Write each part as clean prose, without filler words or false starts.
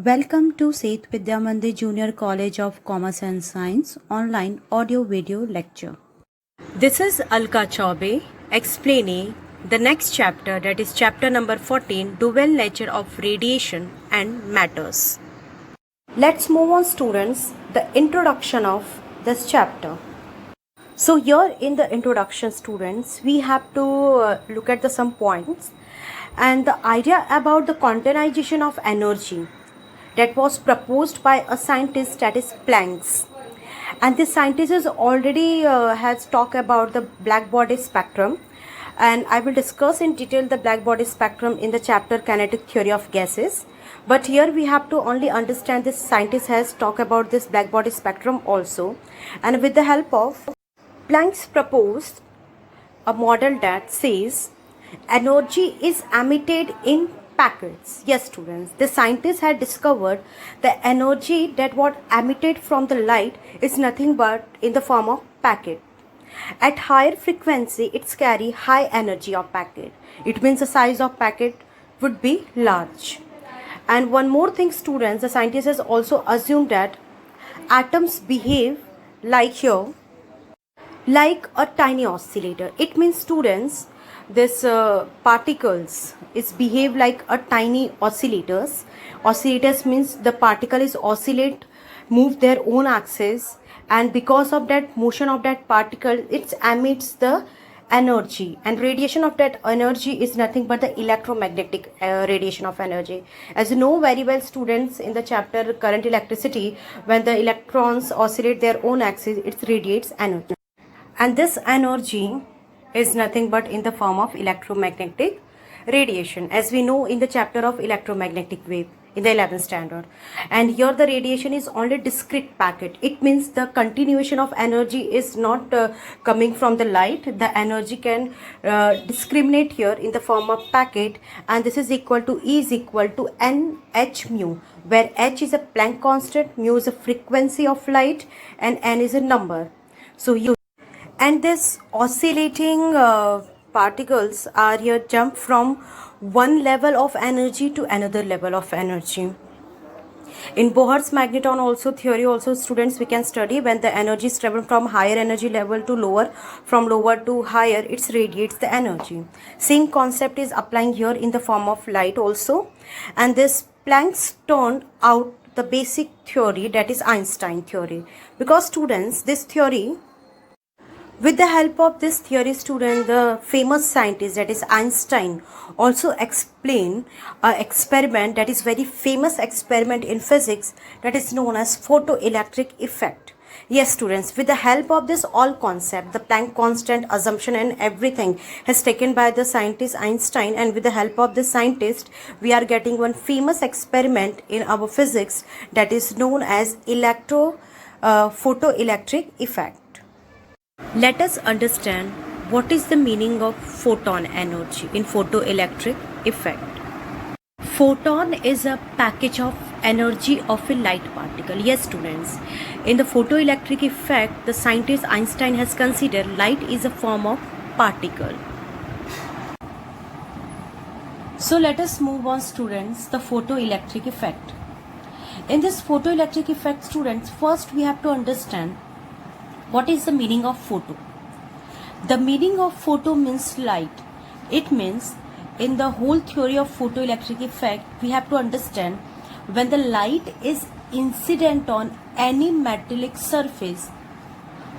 Welcome to Seth Vidya Mandir Junior College of Commerce and Science online audio video lecture. This is Alka Chaube explaining the next chapter, that is chapter number 14, Dual Nature of Radiation and Matters. Let's move on, students, the introduction of this chapter. So here in the introduction, students, we have to look at some points and the idea about the quantization of energy that was proposed by a scientist, that is Planck. And this scientist is already has talked about the black body spectrum, and I will discuss in detail the black body spectrum in the chapter kinetic theory of gases. But here we have to only understand this scientist has talked about this black body spectrum also, and with the help of Planck proposed a model that says energy is emitted in packets. Yes, students, the scientists had discovered the energy that what emitted from the light is nothing but in the form of packet. At higher frequency, it's carry high energy of packet. It means the size of packet would be large. And one more thing, students, the scientists has also assumed that atoms behave like a tiny oscillator. It means, students, this particles is behave like a tiny oscillators means the particle is oscillate, move their own axis, and because of that motion of that particle, it emits the energy, and radiation of that energy is nothing but the electromagnetic radiation of energy. As you know very well, students, in the chapter current electricity, when the electrons oscillate their own axis, it radiates energy, and this energy is nothing but in the form of electromagnetic radiation, as we know in the chapter of electromagnetic wave in the 11th standard. And here the radiation is only discrete packet. It means the continuation of energy is not coming from the light. The energy can discriminate here in the form of packet, and this is equal to E is equal to NH mu, where H is a Planck constant, mu is a frequency of light, and N is a number. And this oscillating particles are here jump from one level of energy to another level of energy. In Bohr's magneton also theory also, students, we can study when the energy is travel from higher energy level to lower, from lower to higher, it radiates the energy. Same concept is applying here in the form of light also. And this Planck's turned out the basic theory, that is Einstein theory, because, students, this theory, with the help of this theory, student, the famous scientist, that is Einstein, also explain an experiment that is very famous experiment in physics, that is known as photoelectric effect. Yes, students, with the help of this all concept, the Planck constant, assumption, and everything has taken by the scientist Einstein, and with the help of this scientist, we are getting one famous experiment in our physics that is known as photoelectric effect. Let us understand what is the meaning of photon energy in photoelectric effect. Photon is a package of energy of a light particle. Yes, students, in the photoelectric effect, the scientist Einstein has considered light is a form of particle. So let us move on, students, the photoelectric effect. In this photoelectric effect, students, first we have to understand what is the meaning of photo. The meaning of photo means light. It means in the whole theory of photoelectric effect, we have to understand when the light is incident on any metallic surface,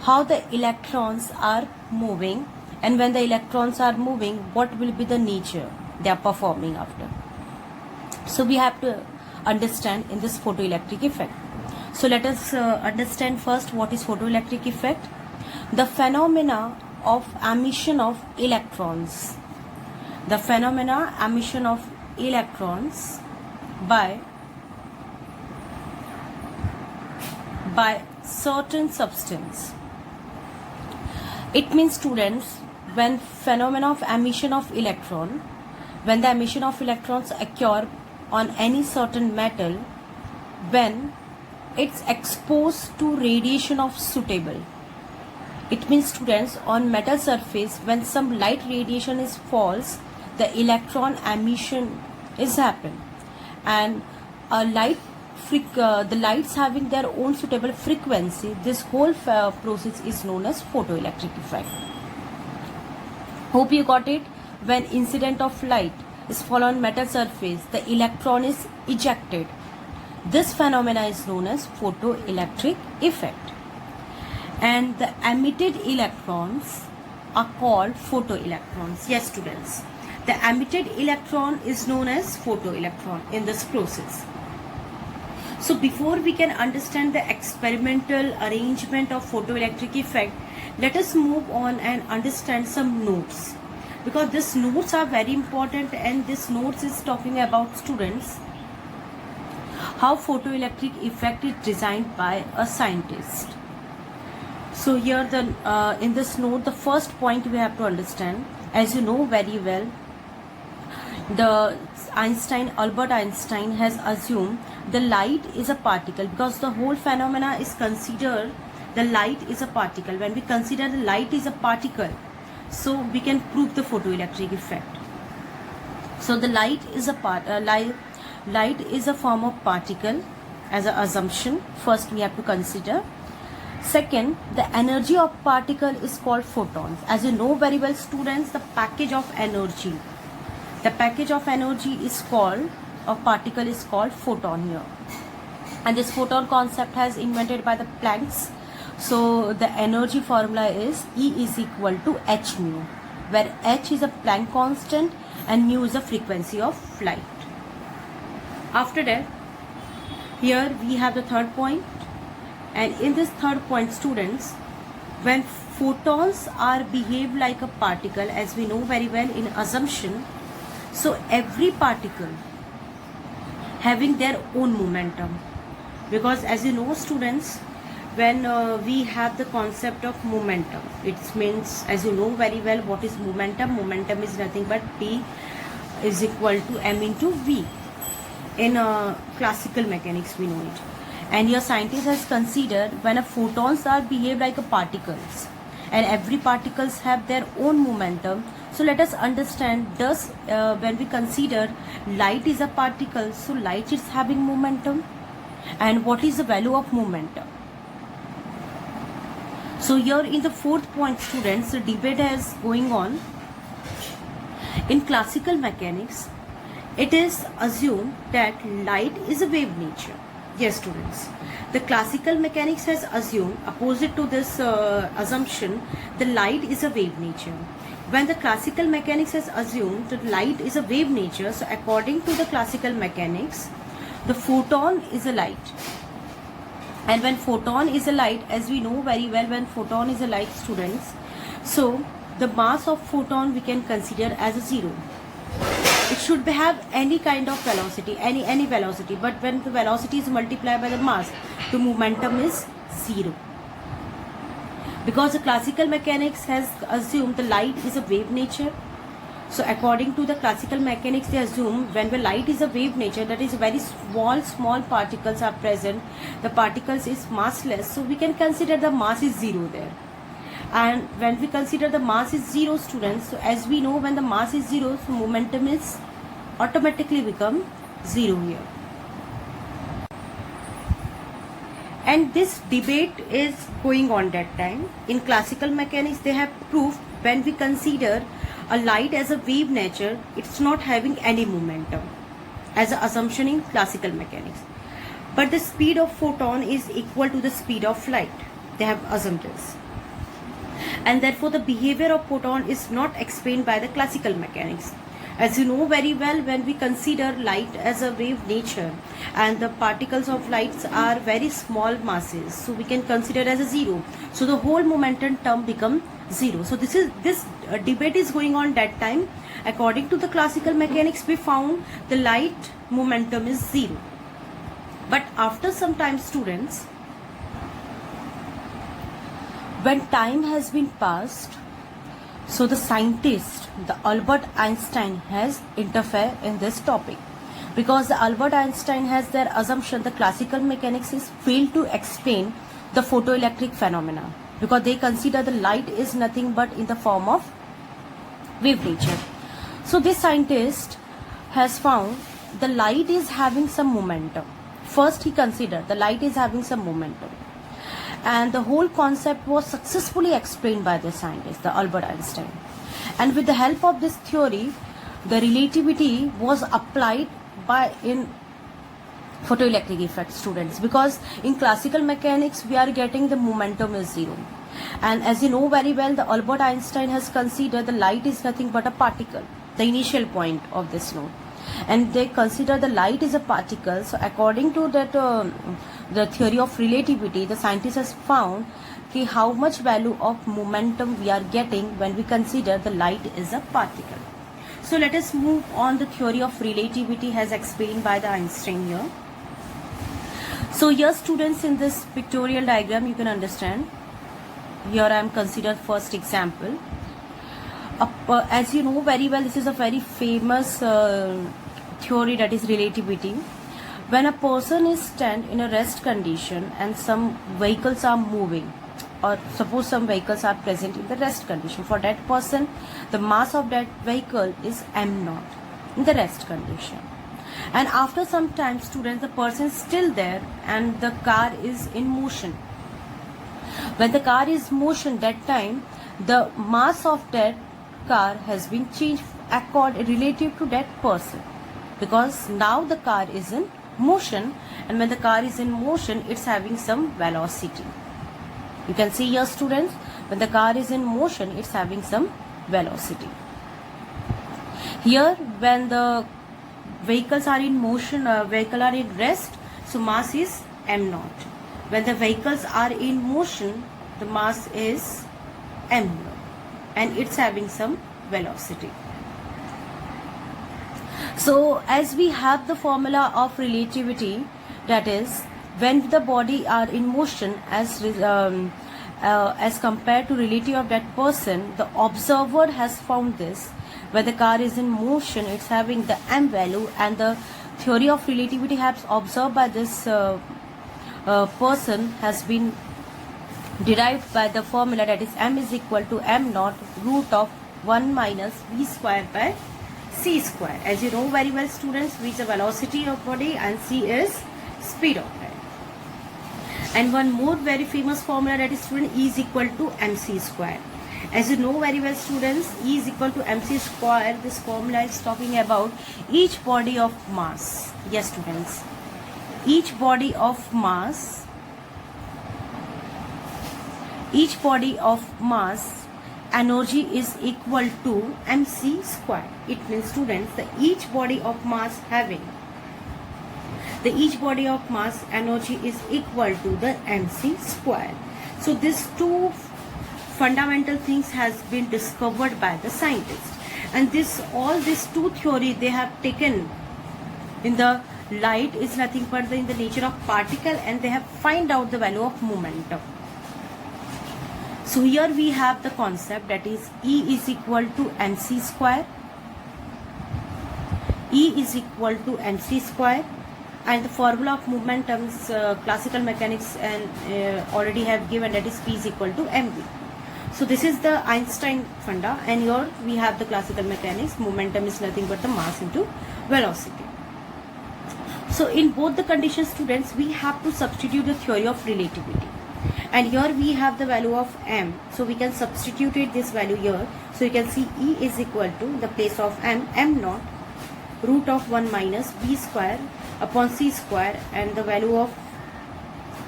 how the electrons are moving, and when the electrons are moving, what will be the nature they are performing after. So we have to understand in this photoelectric effect. So let us understand first what is photoelectric effect. The phenomena of emission of electrons. The phenomena emission of electrons by certain substance. It means, students, when phenomena of emission of electron, when the emission of electrons occur on any certain metal, when it's exposed to radiation of suitable. It means, students, on metal surface, when some light radiation is falls, the electron emission is happen, and the lights having their own suitable frequency, this whole process is known as photoelectric effect. Hope you got it. When incident of light is fall on metal surface, the electron is ejected. This phenomena is known as photoelectric effect. And the emitted electrons are called photoelectrons. Yes, students. The emitted electron is known as photoelectron in this process. So before we can understand the experimental arrangement of photoelectric effect, let us move on and understand some notes, because these notes are very important, and this notes is talking about, students, how photoelectric effect is designed by a scientist. So here in this note, the first point we have to understand, as you know very well, Albert Einstein has assumed the light is a particle, because the whole phenomena is considered the light is a particle. When we consider the light is a particle, so we can prove the photoelectric effect. So the light is light is a form of particle as an assumption. First we have to consider. Second, the energy of particle is called photons. As you know very well, students, the package of energy is called, of particle is called photon here. And this photon concept has invented by the Planck. So the energy formula is E is equal to h mu, where h is a Planck constant and mu is a frequency of light. After that, here we have the third point, and in this third point, students, when photons are behave like a particle, as we know very well in assumption, so every particle having their own momentum, because as you know, students, when we have the concept of momentum, it means, as you know very well, what is momentum? Momentum is nothing but P is equal to M into V. In classical mechanics we know it. And your scientist has considered when a photons are behave like a particles, and every particles have their own momentum. So let us understand, thus when we consider light is a particle, so light is having momentum, and what is the value of momentum? So here in the fourth point, students, the debate is going on. In classical mechanics, it is assumed that light is a wave nature. Yes, students, the classical mechanics has assumed, opposite to this assumption, the light is a wave nature. When the classical mechanics has assumed that light is a wave nature, so according to the classical mechanics, the photon is a light. And when photon is a light, as we know very well, when photon is a light, students, so the mass of photon we can consider as a zero. It should have any kind of velocity, any velocity, but when the velocity is multiplied by the mass, the momentum is zero. Because the classical mechanics has assumed the light is a wave nature. So according to the classical mechanics, they assume when the light is a wave nature, that is very small particles are present, the particles is massless, so we can consider the mass is zero there. And when we consider the mass is zero, students, so as we know, when the mass is zero, so momentum is automatically become zero here. And this debate is going on that time. In classical mechanics, they have proved when we consider a light as a wave nature, it's not having any momentum as an assumption in classical mechanics. But the speed of photon is equal to the speed of light. They have assumed this. And therefore the behavior of photon is not explained by the classical mechanics. As you know very well, when we consider light as a wave nature, and the particles of lights are very small masses, so we can consider as a zero. So the whole momentum term become zero. So this debate is going on that time. According to the classical mechanics, we found the light momentum is zero. But after some time, students, when time has been passed, so the scientist, the Albert Einstein, has interfered in this topic, because the Albert Einstein has their assumption the classical mechanics is failed to explain the photoelectric phenomena, because they consider the light is nothing but in the form of wave nature. So this scientist has found the light is having some momentum. First he considered the light is having some momentum, and the whole concept was successfully explained by the scientist, the Albert Einstein. And with the help of this theory, the relativity was applied in photoelectric effect, students, because in classical mechanics we are getting the momentum is zero, and as you know very well, the Albert Einstein has considered the light is nothing but a particle, the initial point of this node, and they consider the light is a particle. So according to that the theory of relativity, the scientist has found how much value of momentum we are getting when we consider the light is a particle. So let us move on. The theory of relativity has explained by the Einstein here. So here, students, in this pictorial diagram you can understand. Here I am considered first example. As you know very well, this is a very famous theory, that is relativity. When a person is stand in a rest condition and some vehicles are moving, or suppose some vehicles are present in the rest condition, for that person the mass of that vehicle is m0 in the rest condition. And after some time, students, the person is still there and the car is in motion. When the car is in motion, that time the mass of that car has been changed relative to that person, because now the car is in motion, and when the car is in motion, it's having some velocity. You can see here, students, when the car is in motion, it's having some velocity. Here, when the vehicles are in motion, vehicle are in rest, so mass is m0. When the vehicles are in motion, the mass is m0, and it's having some velocity. So as we have the formula of relativity, that is, when the body are in motion as compared to relative of that person, the observer has found this. When the car is in motion, it's having the m value, and the theory of relativity has observed by this person has been derived by the formula, that is m is equal to m0 root of 1 minus v square by c square. As you know very well, students, v is the velocity of body and c is speed of light. And one more very famous formula, that is, student, E is equal to mc square. As you know very well, students, E is equal to mc square. This formula is talking about each body of mass. Yes, students, each body of mass, energy is equal to mc square. It means, students, that each body of mass energy is equal to the mc square. So these two fundamental things has been discovered by the scientists, and all these two theory they have taken in the light is nothing but in the nature of particle, and they have find out the value of momentum. So here we have the concept, that is E is equal to mc square. E is equal to mc square, and the formula of momentums, classical mechanics and already have given, that is P is equal to mv. So this is the Einstein funda, and here we have the classical mechanics. Momentum is nothing but the mass into velocity. So in both the conditions, students, we have to substitute the theory of relativity. And here we have the value of m, so we can substitute this value here. So you can see E is equal to, the place of m0 root of 1 minus b square upon c square, and the value of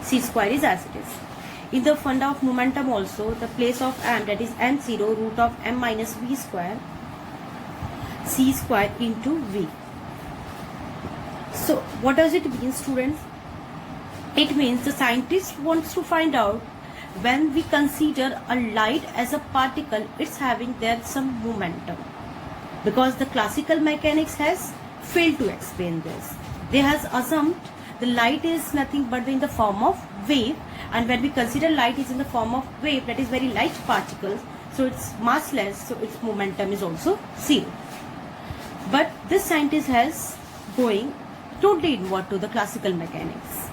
c square is as it is. In the funda of momentum also, the place of m, that is m0 root of m minus v square c square into v. So what does it mean, students? It means the scientist wants to find out, when we consider a light as a particle, it's having there some momentum, because the classical mechanics has failed to explain this. They has assumed the light is nothing but in the form of wave, and when we consider light is in the form of wave, that is very light particles, so it's massless, so its momentum is also zero. But this scientist has going totally inward to the classical mechanics.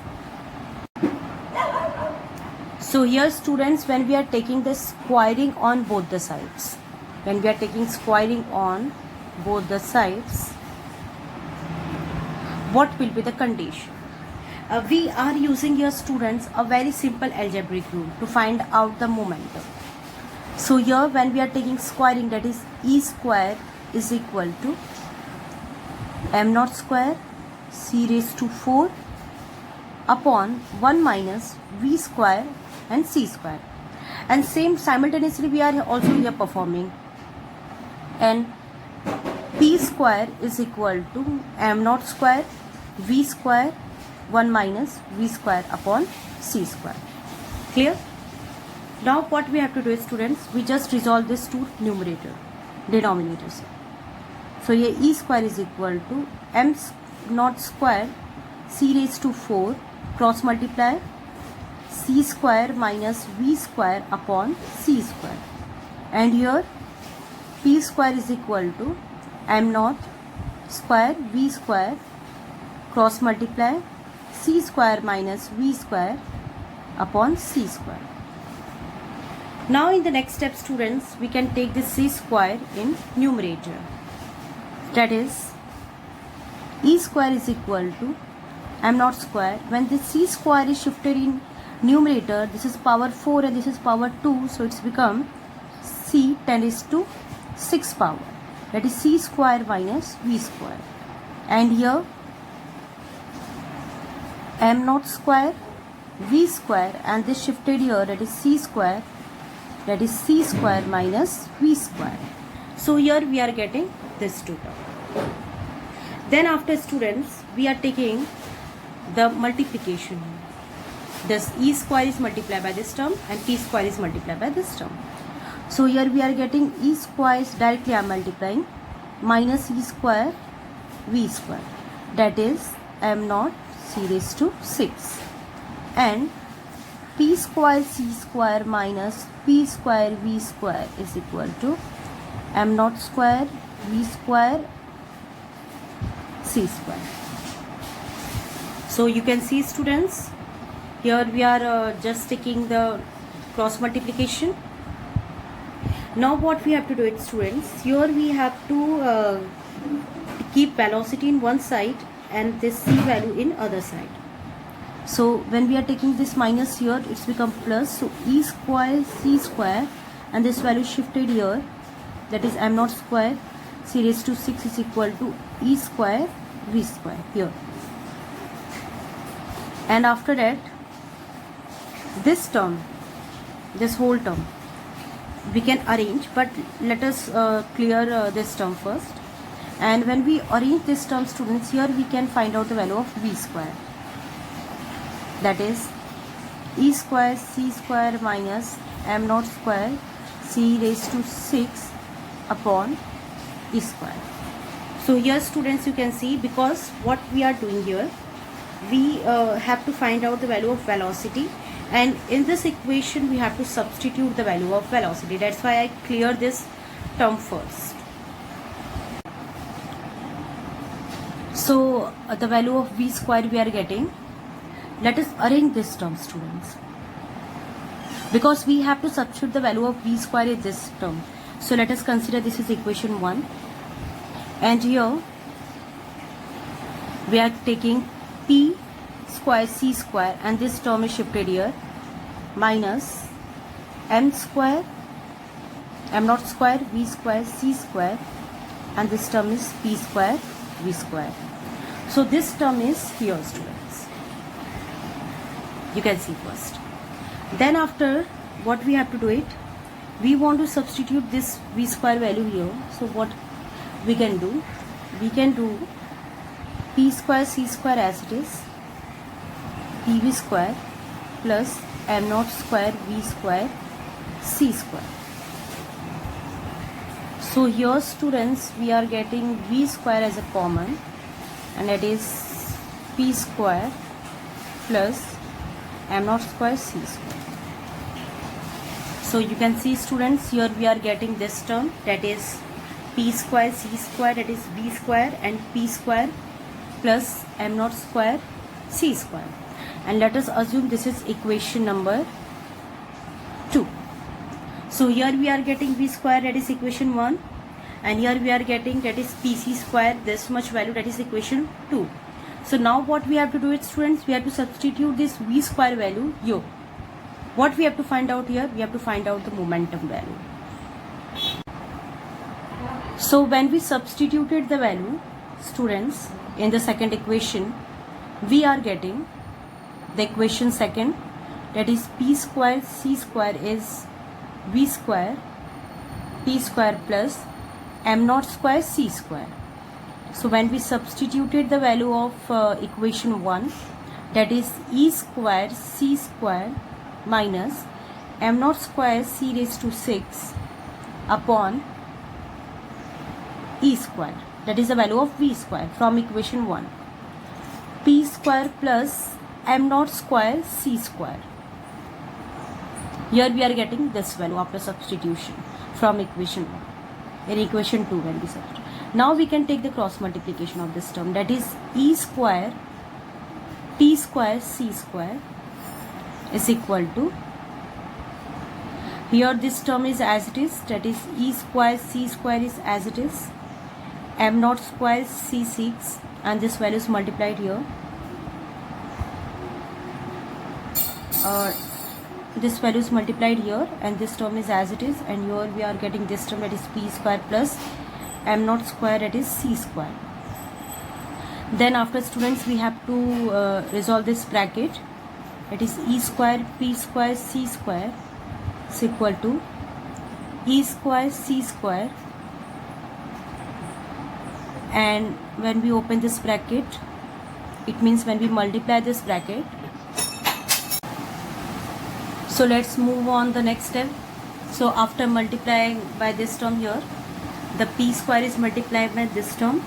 So here, students, when we are taking the squaring on both the sides, what will be the condition? We are using here, students, a very simple algebraic rule to find out the momentum. So here when we are taking squaring, that is E square is equal to m naught square c raised to 4 upon 1 minus v square and c square. And same simultaneously we are also here performing, and p square is equal to m naught square v square 1 minus v square upon c square. Clear? Now what we have to do is, students, we just resolve this to denominators. So here e square is equal to m naught square c raised to 4 cross multiply c square minus v square upon c square, and here p square is equal to m naught square v square cross multiply c square minus v square upon c square. Now in the next step, students, we can take this c square in numerator. That is e square is equal to m naught square. When this c square is shifted in numerator, this is power 4 and this is power 2, so it's become c 10 raised to 6 power, that is c square minus v square. And here m naught square v square, and this shifted here, that is c square, that is c square minus v square. So here we are getting this two term. Then after, students, we are taking the multiplication. This e square is multiplied by this term and p square is multiplied by this term. So here we are getting e square is directly I am multiplying minus e square v square, that is m naught c raised to 6, and p square c square minus p square v square is equal to m naught square v square c square. So you can see, students, here we are just taking the cross multiplication. Now what we have to do it, students, here we have to keep velocity in one side and this c value in other side. So when we are taking this minus here, it's become plus, so e square c square, and this value shifted here, that is m naught square c raised to 6 is equal to e square v square here. And after that, this term, this whole term, we can arrange, but let us clear this term first. And when we arrange this term, students, here we can find out the value of v square, that is e square c square minus m naught square c raised to 6 upon e square. So here, students, you can see, because what we are doing here, we have to find out the value of velocity, and in this equation we have to substitute the value of velocity. That's why I clear this term first. So the value of v square we are getting. Let us arrange this term, students, because we have to substitute the value of v square in this term. So let us consider this is equation 1, and here we are taking p square c square, and this term is shifted here, minus m square m naught square v square c square, and this term is p square v square. So this term is here, students, you can see first. Then after, what we have to do it, we want to substitute this v square value here. So what we can do, we can do p square c square as it is, pv square plus m naught square v square c square. So here, students, we are getting v square as a common, and that is p square plus m naught square c square. So you can see, students, here we are getting this term, that is p square c square, that is v square, and p square plus m naught square c square. And let us assume this is equation number 2. So here we are getting v square, that is equation 1, and here we are getting, that is pc square, this much value, that is equation 2. So now what we have to do is, students, we have to substitute this v square value here. What we have to find out here? We have to find out the momentum value. So when we substituted the value, students, in the second equation, we are getting the equation second, that is p square c square is v square p square plus m naught square c square. So when we substituted the value of equation 1, that is e square c square minus m naught square c raised to 6 upon e square, that is the value of v square from equation 1, p square plus m naught square c square. Here we are getting this value after substitution from equation 1. In equation 2 when we substitute. Now we can take the cross multiplication of this term, that is e square p square c square is equal to, here this term is as it is, that is e square c square is as it is, m naught square c6, and this value is multiplied here. This value is multiplied here, and this term is as it is, and here we are getting this term, that is p square plus m naught square, that is c square. Then after, students, we have to resolve this bracket, that is e square p square c square is equal to e square c square, and when we open this bracket, it means when we multiply this bracket. So let's move on the next step. So after multiplying by this term here, the p square is multiplied by this term,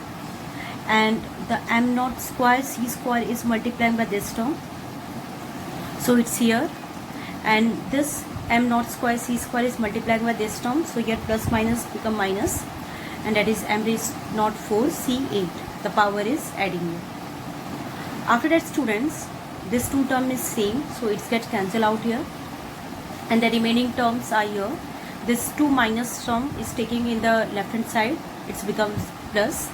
and the m naught square c square is multiplied by this term. So it's here, and this m naught square c square is multiplied by this term. So here plus minus become minus, and that is m raised not 4 c8. The power is adding here. After that, students, this two term is same, so it gets cancelled out here, and the remaining terms are here. This 2 minus term is taking in the left hand side, it becomes plus,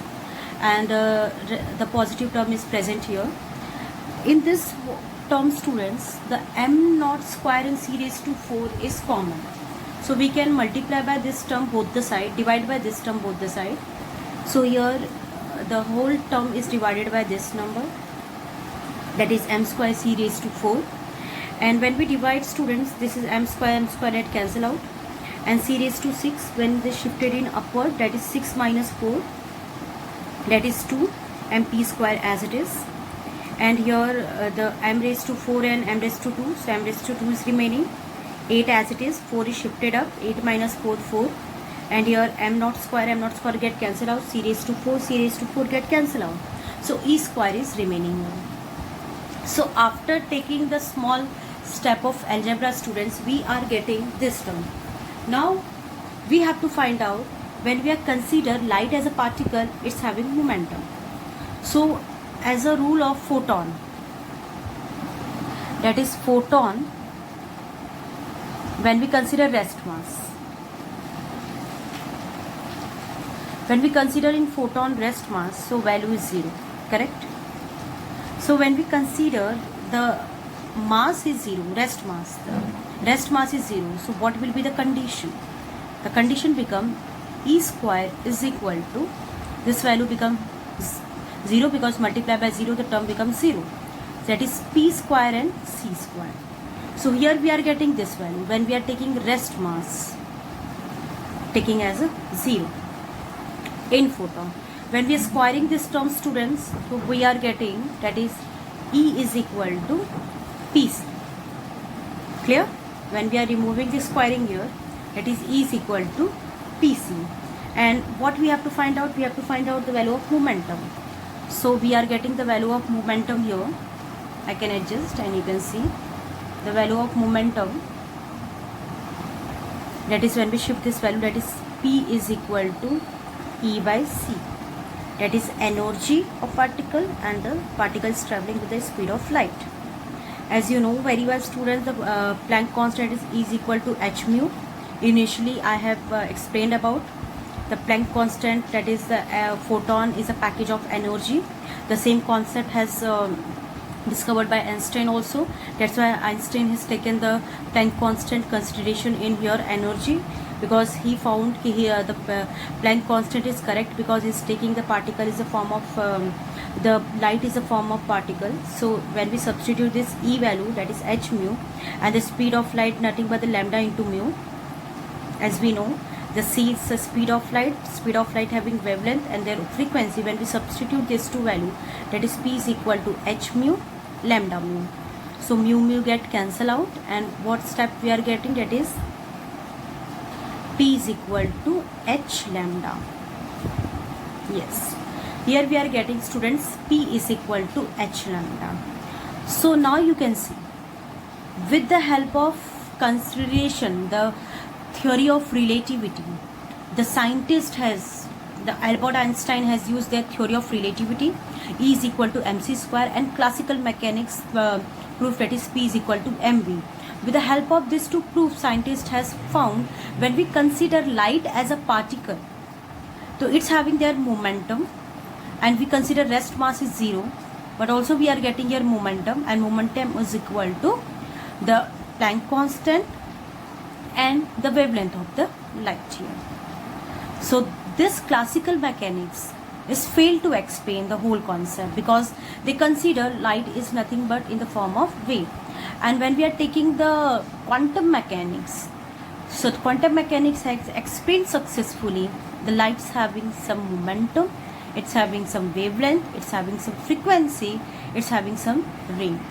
and the positive term is present here. In this term, students, the m naught square and c raised to 4 is common. So we can multiply by this term both the side, divide by this term both the side. So here the whole term is divided by this number, that is m square c raised to 4. And when we divide, students, this is m square that cancel out, and c raised to 6, when they shifted in upward, that is 6 minus 4, that is 2, and p square as it is. And here the m raised to 4 and m raised to 2, so m raised to 2 is remaining, 8 as it is, 4 is shifted up, 8 minus 4, 4, and here m naught square get cancelled out, c raised to 4 get cancelled out, so e square is remaining here. So after taking the small step of algebra, students, we are getting this term. Now we have to find out, when we are consider light as a particle, it's having momentum. So as a rule of photon, that is photon, when we consider rest mass, when we consider in photon rest mass, so value is 0, correct? So when we consider the mass is 0, rest mass, the rest mass is 0, so what will be the condition? The condition become e square is equal to, this value become 0 because multiplied by 0 the term becomes 0, that is p square and c square. So here we are getting this value when we are taking rest mass, taking as a 0 in photon. When we are squaring this term, students, so we are getting, that is E is equal to PC. Clear? When we are removing the squaring here, that is E is equal to PC. And what we have to find out? We have to find out the value of momentum. So we are getting the value of momentum here. I can adjust and you can see the value of momentum. That is when we shift this value, that is P is equal to E by C. That is energy of particle, and the particle is traveling with the speed of light. As you know very well, students, the Planck constant is equal to h mu. Initially I have explained about. The Planck constant, that is the photon, is a package of energy. The same concept has discovered by Einstein also. That's why Einstein has taken the Planck constant consideration in here energy, because he found here the Planck constant is correct, because he's taking the particle is a form of the light is a form of particle. So when we substitute this E value, that is h mu, and the speed of light nothing but the lambda into mu, as we know the c is the speed of light having wavelength and their frequency. When we substitute these two value, that is p is equal to h mu lambda mu. So mu get cancel out, and what step we are getting, that is p is equal to h lambda. Yes, here we are getting, students, p is equal to h lambda. So now you can see, with the help of consideration the theory of relativity, the Albert Einstein has used their theory of relativity, E is equal to mc square, and classical mechanics proof, that is p is equal to mv. With the help of this two proofs, scientist has found when we consider light as a particle, so it's having their momentum, and we consider rest mass is 0, but also we are getting here momentum, and momentum is equal to the Planck constant and the wavelength of the light here. So this classical mechanics is failed to explain the whole concept, because they consider light is nothing but in the form of wave. And when we are taking the quantum mechanics, so quantum mechanics has explained successfully the light's having some momentum, it's having some wavelength, it's having some frequency, it's having some range.